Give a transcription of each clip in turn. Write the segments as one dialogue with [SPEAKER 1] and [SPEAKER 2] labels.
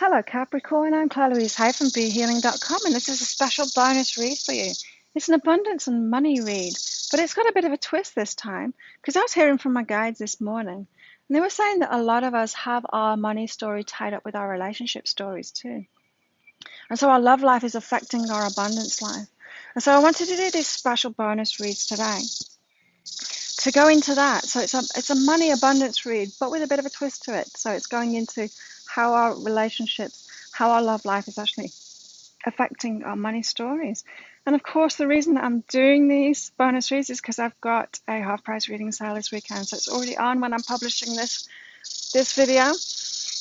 [SPEAKER 1] Hello Capricorn, I'm Claire Louise Hay from BeHealing.com, and this is a special bonus read for you. It's an abundance and money read, but it's got a bit of a twist this time because I was hearing from my guides this morning, and they were saying that a lot of us have our money story tied up with our relationship stories too. And so our love life is affecting our abundance life. And so I wanted to do these special bonus reads today to go into that. So it's a money abundance read, but with a bit of a twist to it. So it's going into how our relationships, how our love life is actually affecting our money stories. And of course, the reason that I'm doing these bonus reads is because I've got a half price reading sale this weekend. So it's already on when I'm publishing this video.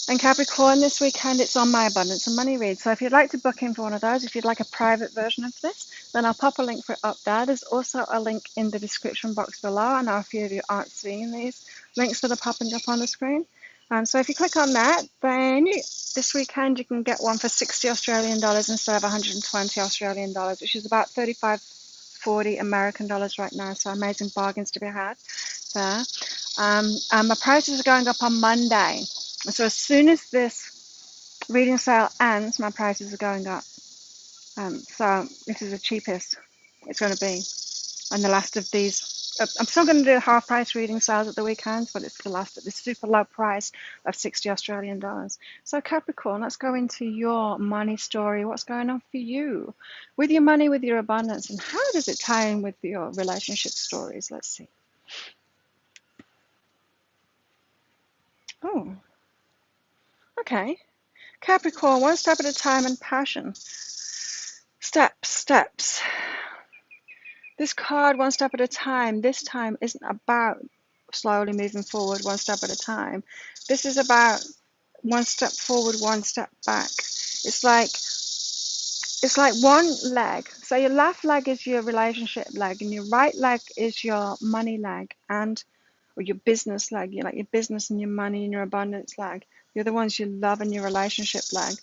[SPEAKER 1] And Capricorn, this weekend, it's on my abundance and money read. So if you'd like to book in for one of those, if you'd like a private version of this, then I'll pop a link for it up there. There's also a link in the description box below. I know a few of you aren't seeing these links that are popping up on the screen. So if you click on that, then this weekend you can get one for 60 Australian dollars instead of 120 Australian dollars, which is about 35-40 American dollars right now. So amazing bargains to be had there. And my prices are going up on Monday. So as soon as this reading sale ends, my prices are going up. So this is the cheapest it's going to be. And the last of these, I'm still going to do half price reading sales at the weekends, but it's the last at this super low price of 60 Australian dollars. So Capricorn, let's go into your money story. What's going on for you with your money, with your abundance, and how does it tie in with your relationship stories? Let's see. Oh, okay. Capricorn, one step at a time and passion. Steps. This card, one step at a time, this time isn't about slowly moving forward one step at a time. This is about one step forward, one step back. It's like one leg. So your left leg is your relationship leg, and your right leg is your money leg, or your business leg. You like your business and your money and your abundance leg. The other one's your love and your relationship leg.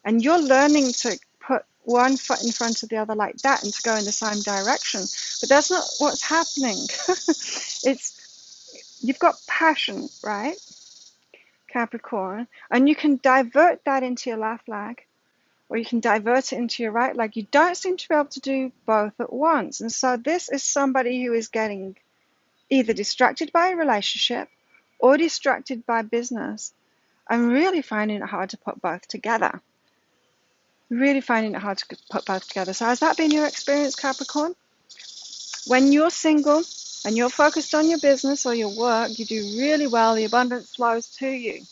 [SPEAKER 1] And you're learning to put one foot in front of the other like that and to go in the same direction. But that's not what's happening. You've got passion, right, Capricorn? And you can divert that into your left leg, or you can divert it into your right leg. You don't seem to be able to do both at once. And so this is somebody who is getting either distracted by a relationship or distracted by business. I'm really finding it hard to put both together. Really finding it hard to put both together. So has that been your experience, Capricorn? When you're single and you're focused on your business or your work, you do really well. The abundance flows to you.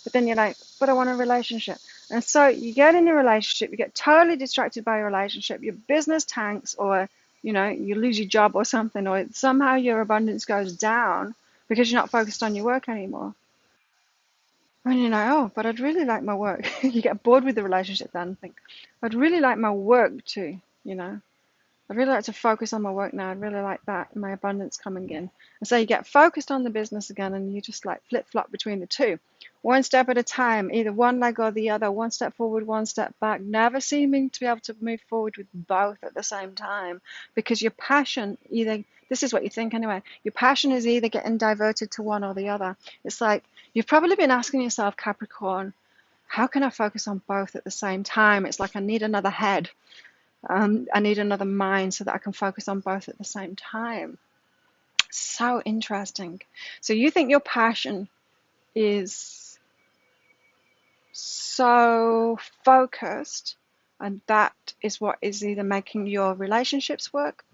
[SPEAKER 1] But then you're like, but I want a relationship. And so you get in a relationship, you get totally distracted by your relationship, your business tanks, or you lose your job or something, or somehow your abundance goes down because you're not focused on your work anymore. And you're like, oh, but I'd really like my work. You get bored with the relationship then and think, I'd really like my work too. I'd really like to focus on my work now. I'd really like that, my abundance coming in. And so you get focused on the business again, and you just like flip-flop between the two. One step at a time, either one leg or the other, one step forward, one step back, never seeming to be able to move forward with both at the same time. Because your passion, this is what you think anyway, your passion is either getting diverted to one or the other. It's like, you've probably been asking yourself, Capricorn, how can I focus on both at the same time? It's like I need another head. I need another mind so that I can focus on both at the same time. So interesting. So you think your passion is so focused, and that is what is either making your relationships work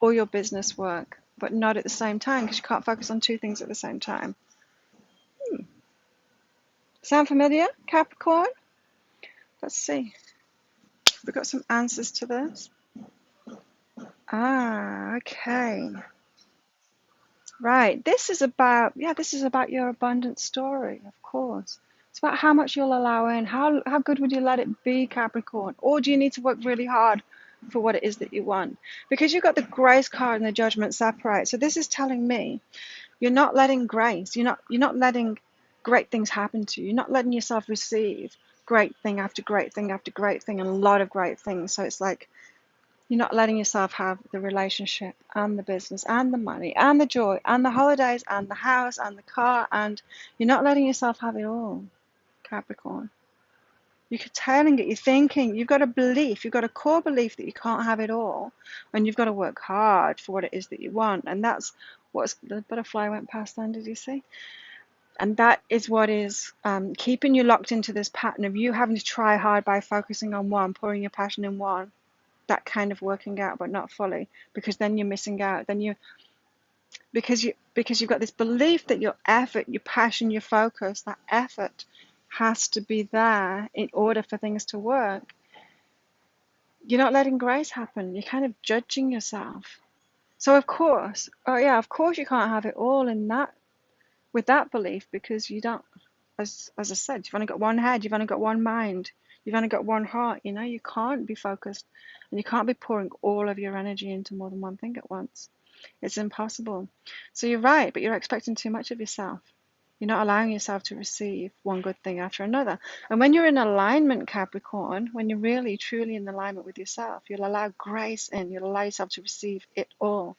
[SPEAKER 1] or your business work, but not at the same time, because you can't focus on two things at the same time. Sound familiar, Capricorn? Let's see. We've got some answers to this. Okay. Right. This is about your abundant story, of course. It's about how much you'll allow in. How good would you let it be, Capricorn? Or do you need to work really hard for what it is that you want? Because you've got the grace card and the judgment separate. So this is telling me you're not letting grace. You're not letting great things happen to you. You're not letting yourself receive great thing after great thing after great thing and a lot of great things. So it's like you're not letting yourself have the relationship and the business and the money and the joy and the holidays and the house and the car, and you're not letting yourself have it all, Capricorn. You're curtailing it. You're thinking. You've got a belief. You've got a core belief that you can't have it all, and you've got to work hard for what it is that you want. And that's what's the butterfly went past then. Did you see? And that is what is keeping you locked into this pattern of you having to try hard by focusing on one, pouring your passion in one, that kind of working out, but not fully, because then you're missing out. Then you because you've got this belief that your effort, your passion, your focus, that effort has to be there in order for things to work. You're not letting grace happen. You're kind of judging yourself. So of course, oh yeah, of course you can't have it all in that with that belief, because you don't, as I said, you've only got one head, you've only got one mind, you've only got one heart. You can't be focused, and you can't be pouring all of your energy into more than one thing at once. It's impossible. So you're right, but you're expecting too much of yourself. You're not allowing yourself to receive one good thing after another. And when you're in alignment, Capricorn, when you're really, truly in alignment with yourself, you'll allow grace in, you'll allow yourself to receive it all.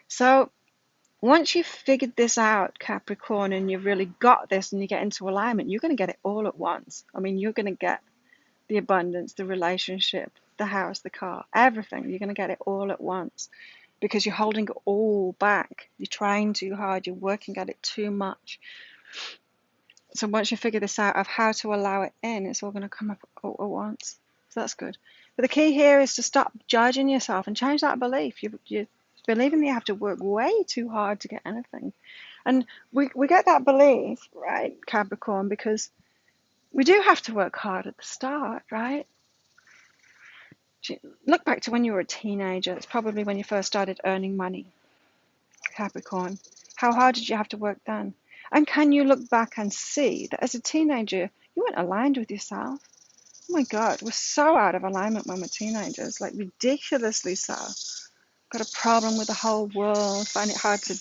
[SPEAKER 1] So once you've figured this out, Capricorn, and you've really got this and you get into alignment, you're going to get it all at once. I mean, you're going to get the abundance, the relationship, the house, the car, everything. You're going to get it all at once because you're holding it all back. You're trying too hard. You're working at it too much. So once you figure this out of how to allow it in, it's all going to come up all at once. So that's good. But the key here is to stop judging yourself and change that belief. You're believing that you have to work way too hard to get anything. And we get that belief, right, Capricorn, because we do have to work hard at the start, right? Look back to when you were a teenager. It's probably when you first started earning money, Capricorn. How hard did you have to work then? And can you look back and see that as a teenager, you weren't aligned with yourself? Oh my God, we're so out of alignment when we're teenagers, like ridiculously so. Got a problem with the whole world, find it hard to,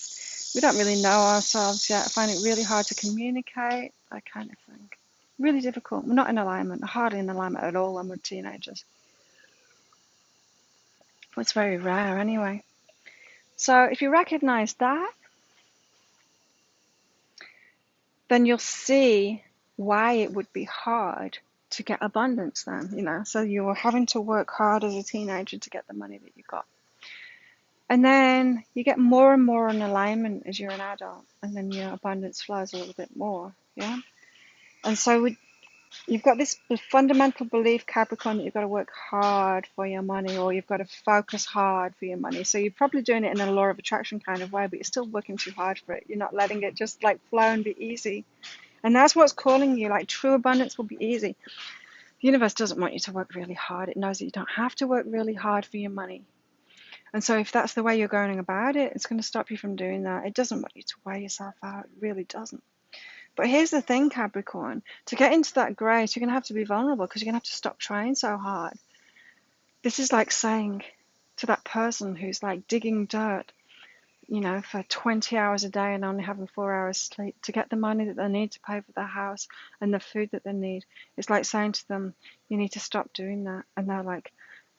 [SPEAKER 1] we don't really know ourselves yet, find it really hard to communicate, that kind of thing. Really difficult. We're not in alignment, hardly in alignment at all when we're teenagers. It's very rare anyway. So if you recognize that, then you'll see why it would be hard to get abundance then. So you were having to work hard as a teenager to get the money that you got. And then you get more and more in alignment as you're an adult, and then your abundance flows a little bit more, yeah? And so you've got this fundamental belief, Capricorn, that you've got to work hard for your money, or you've got to focus hard for your money. So you're probably doing it in a law of attraction kind of way, but you're still working too hard for it. You're not letting it just like flow and be easy. And that's what's calling you, like true abundance will be easy. The universe doesn't want you to work really hard. It knows that you don't have to work really hard for your money. And so if that's the way you're going about it, it's going to stop you from doing that. It doesn't want you to wear yourself out. It really doesn't. But here's the thing, Capricorn. To get into that grace, you're going to have to be vulnerable because you're going to have to stop trying so hard. This is like saying to that person who's like digging dirt, for 20 hours a day and only having 4 hours sleep to get the money that they need to pay for their house and the food that they need. It's like saying to them, you need to stop doing that. And they're like,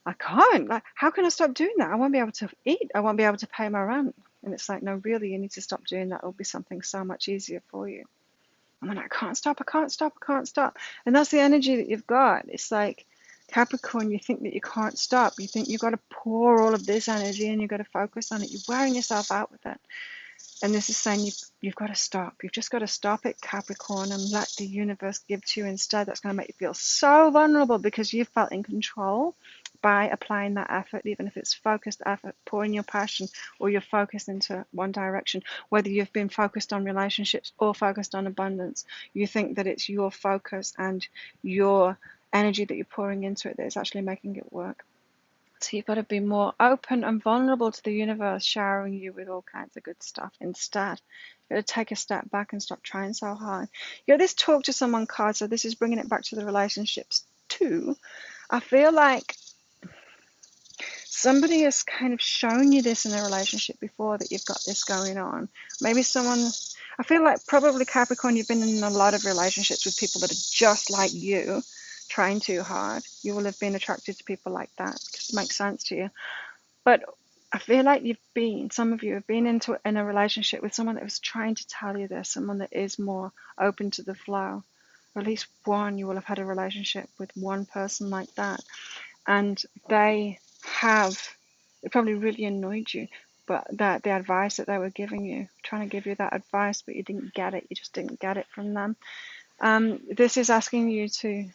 [SPEAKER 1] I can't. Like, how can I stop doing that? I won't be able to eat. I won't be able to pay my rent. And it's like, no, really, you need to stop doing that. It'll be something so much easier for you. And then I can't stop. I can't stop. I can't stop. And that's the energy that you've got. It's like Capricorn, you think that you can't stop. You think you've got to pour all of this energy and you've got to focus on it. You're wearing yourself out with it. And this is saying you've got to stop. You've just got to stop it, Capricorn, and let the universe give to you instead. That's going to make you feel so vulnerable because you've felt in control by applying that effort, even if it's focused effort, pouring your passion or your focus into one direction. Whether you've been focused on relationships or focused on abundance, you think that it's your focus and your energy that you're pouring into it that is actually making it work. So you've got to be more open and vulnerable to the universe showering you with all kinds of good stuff instead. You've got to take a step back and stop trying so hard. You got this talk to someone card, so this is bringing it back to the relationships too. I feel like somebody has kind of shown you this in a relationship before, that you've got this going on. Maybe someone, I feel like probably Capricorn, you've been in a lot of relationships with people that are just like you, trying too hard. You will have been attracted to people like that because it makes sense to you. But I feel like some of you have been in a relationship with someone that was trying to tell you this, someone that is more open to the flow. Or at least one, you will have had a relationship with one person like that. And they probably really annoyed you, but that the advice that they were giving you, trying to give you that advice, but you didn't get it. You just didn't get it from them. This is asking you to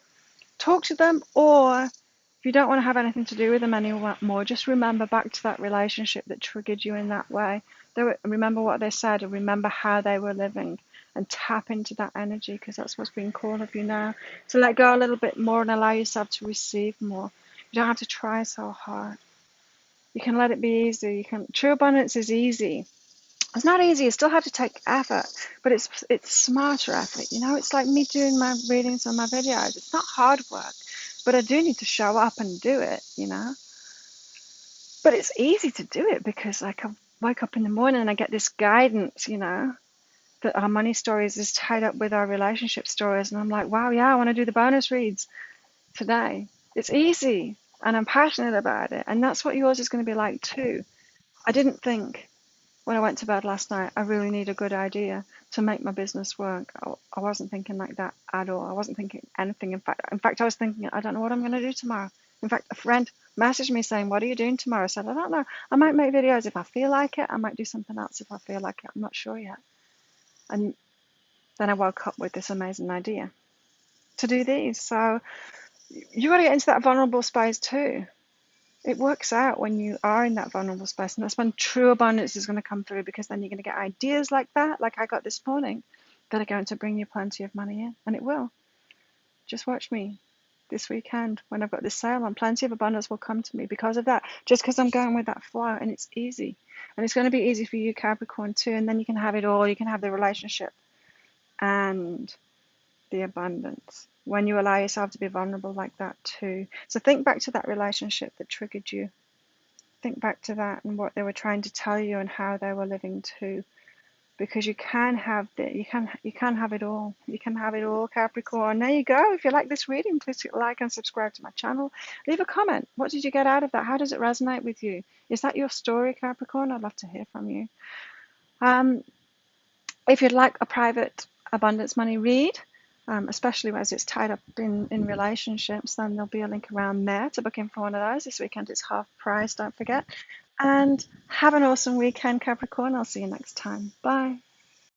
[SPEAKER 1] talk to them, or if you don't want to have anything to do with them anymore, just remember back to that relationship that triggered you in that way. Remember what they said, and remember how they were living, and tap into that energy, because that's what's being called of you now. To let go a little bit more and allow yourself to receive more. You don't have to try so hard. You can let it be easy. True abundance is easy. It's not easy. You still have to take effort, but it's smarter effort. It's like me doing my readings on my videos. It's not hard work, but I do need to show up and do it. But it's easy to do it because I can wake up in the morning and I get this guidance, that our money stories is tied up with our relationship stories, and I'm like, wow, yeah, I want to do the bonus reads today. It's easy, and I'm passionate about it, and that's what yours is going to be like too. I didn't think when I went to bed last night, I really need a good idea to make my business work. I wasn't thinking like that at all. I wasn't thinking anything. In fact, I was thinking, I don't know what I'm going to do tomorrow. In fact, a friend messaged me saying, what are you doing tomorrow? I said, I don't know. I might make videos if I feel like it. I might do something else if I feel like it. I'm not sure yet. And then I woke up with this amazing idea to do these. So you got to get into that vulnerable space too. It works out when you are in that vulnerable space, and that's when true abundance is going to come through, because then you're going to get ideas like that, like I got this morning, that are going to bring you plenty of money in, and it will. Just watch me this weekend when I've got this sale on. Plenty of abundance will come to me because of that, just because I'm going with that flow, and it's easy. And it's going to be easy for you, Capricorn, too, and then you can have it all. You can have the relationship and the abundance when you allow yourself to be vulnerable like that too. So think back to that relationship that triggered you. Think back to that and what they were trying to tell you and how they were living too, because you can have have it all. You can have it all, Capricorn. There you go. If you like this reading, please hit like and subscribe to my channel. Leave a comment. What did you get out of that? How does it resonate with you? Is that your story, Capricorn? I'd love to hear from you. If you'd like a private abundance money read, especially as it's tied up in relationships, then there'll be a link around there to book in for one of those. This weekend is half price, don't forget. And have an awesome weekend, Capricorn. I'll see you next time. Bye.